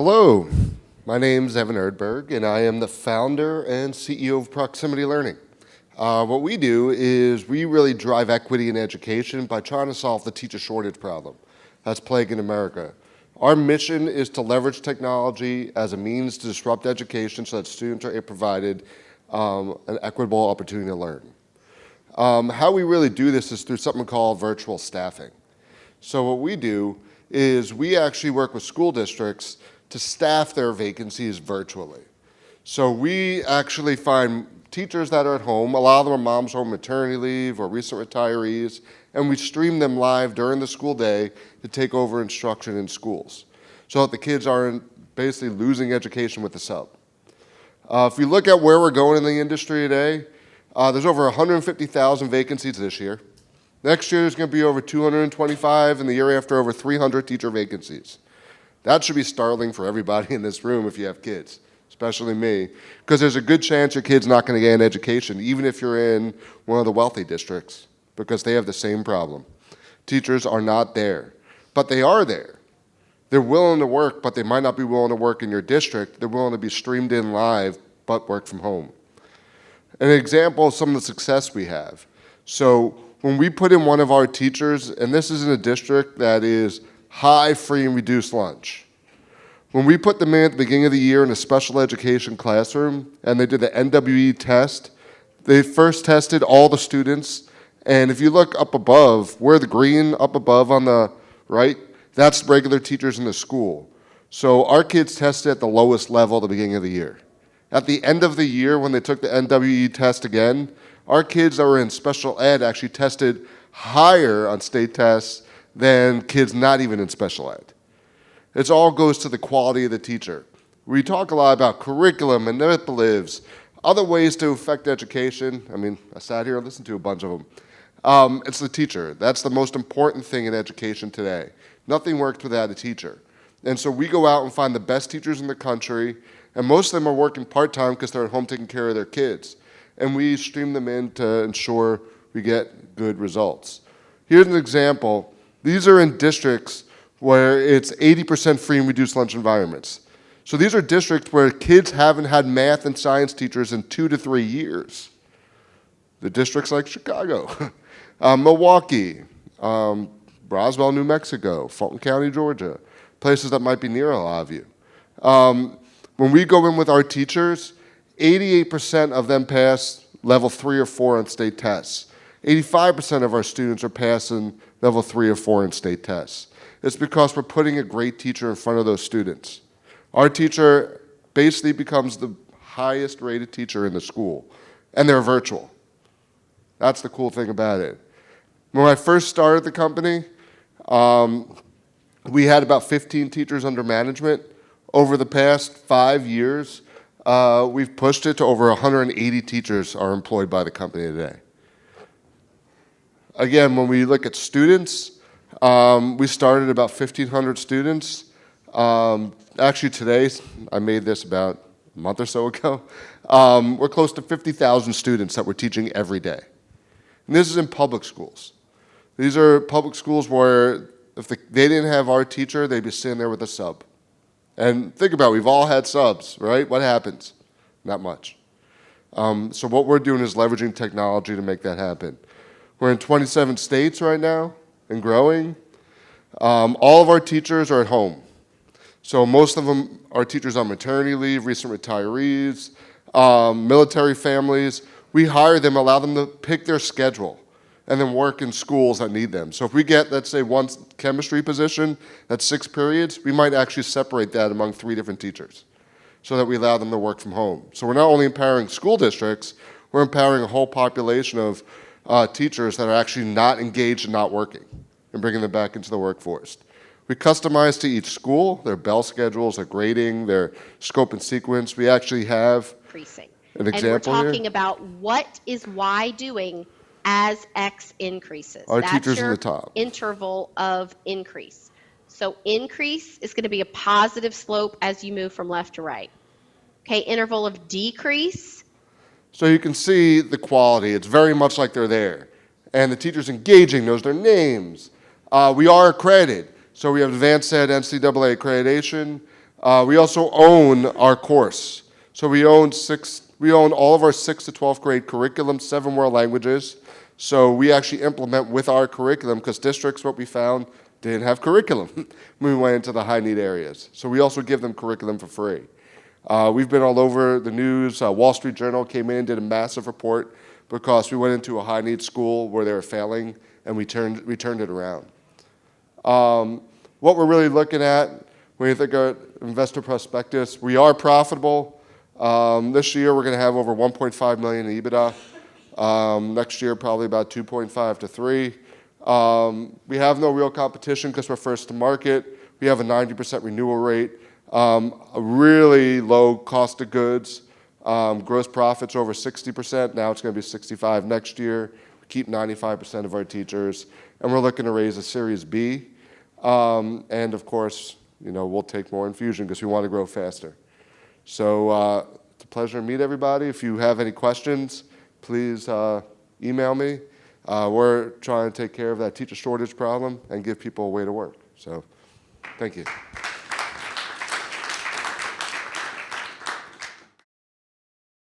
Hello, my name is Evan Erdberg, and I am the founder and CEO of Proximity Learning. What we do is we really drive equity in education by trying to solve the teacher shortage problem that's plaguing America. Our mission is to leverage technology as a means to disrupt education so that students are provided an equitable opportunity to learn. How we really do this is through something called virtual staffing. So what we do is we actually work with school districts to staff their vacancies virtually. So we actually find teachers that are at home, a lot of them are moms on maternity leave or recent retirees, and we stream them live during the school day to take over instruction in schools so that the kids aren't basically losing education with the sub. If you look at where we're going in the industry today, there's over 150,000 vacancies this year. Next year there's going to be over 225, and the year after over 300 teacher vacancies. That should be startling for everybody in this room if you have kids, especially me, because there's a good chance your kid's not going to get an education, even if you're in one of the wealthy districts, because they have the same problem. Teachers are not there, but they are there. They're willing to work, but they might not be willing to work in your district. They're willing to be streamed in live, but work from home. An example of some of the success we have. So when we put in one of our teachers, and this is in a district that is high free and reduced lunch. When we put them in at the beginning of the year in a special education classroom and they did the NWE test, they first tested all the students, and if you look up above, where the green up above on the right, that's regular teachers in the school. So our kids tested at the lowest level at the beginning of the year. At the end of the year, when they took the NWE test again, our kids that were in special ed actually tested higher on state tests than kids not even in special ed. It all goes to the quality of the teacher. We talk a lot about curriculum, manipulatives, other ways to affect education. I mean, I sat here and listened to a bunch of them. It's the teacher. That's the most important thing in education today. Nothing works without a teacher. And so we go out and find the best teachers in the country, and most of them are working part-time because they're at home taking care of their kids. And we stream them in to ensure we get good results. Here's an example. These are in districts where it's 80% free and reduced lunch environments. So these are districts where kids haven't had math and science teachers in 2 to 3 years. The districts like Chicago, Milwaukee, Roswell, New Mexico, Fulton County, Georgia, places that might be near a lot of you. When we go in with our teachers, 88% of them pass level 3 or 4 on state tests. 85% of our students are passing level 3 or 4 in state tests. It's because we're putting a great teacher in front of those students. Our teacher basically becomes the highest rated teacher in the school, and they're virtual. That's the cool thing about it. When I first started the company, we had about 15 teachers under management. Over the past 5 years, we've pushed it to over 180 teachers are employed by the company today. Again, when we look at students, we started about 1,500 students. Actually today, I made this about a month or so ago, we're close to 50,000 students that we're teaching every day. And this is in public schools. These are public schools where if they didn't have our teacher, they'd be sitting there with a sub. And think about it, we've all had subs, right? What happens? Not much. So what we're doing is leveraging technology to make that happen. We're in 27 states right now and growing. All of our teachers are at home. So most of them are teachers on maternity leave, recent retirees, military families. We hire them, allow them to pick their schedule and then work in schools that need them. So if we get, let's say, one chemistry position that's 6 periods, we might actually separate that among 3 different teachers so that we allow them to work from home. So we're not only empowering school districts, we're empowering a whole population of teachers that are actually not engaged and not working and bringing them back into the workforce. We customize to each school, their bell schedules, their grading, their scope and sequence. We actually have an example here. And we're talking about what is Y doing as X increases. Our That's teachers your in the top. Interval of increase. So increase is going to be a positive slope as you move from left to right. Okay, interval of decrease. So you can see the quality. It's very much like they're there. And the teacher's engaging, knows their names. We are accredited. So we have advanced ed NCAA accreditation. We also own our course. So we own all of our 6th to 12th grade curriculum, 7 world languages. So we actually implement with our curriculum, because districts, what we found, didn't have curriculum when we went into the high need areas. So we also give them curriculum for free. We've been all over the news. Wall Street Journal came in, did a massive report because we went into a high need school where they were failing, and we turned it around. What we're really looking at when you think of investor prospectus, we are profitable. This year we're going to have over 1.5 million in EBITDA. Next year probably about 2.5 to 3. We have no real competition because we're first to market. We have a 90% renewal rate, a really low cost of goods, gross profits over 60%. Now it's going to be 65 next year. We keep 95% of our teachers, and we're looking to raise a Series B. And of course, we'll take more infusion because we want to grow faster. So it's a pleasure to meet everybody. If you have any questions, please email me. We're trying to take care of that teacher shortage problem and give people a way to work. So thank you.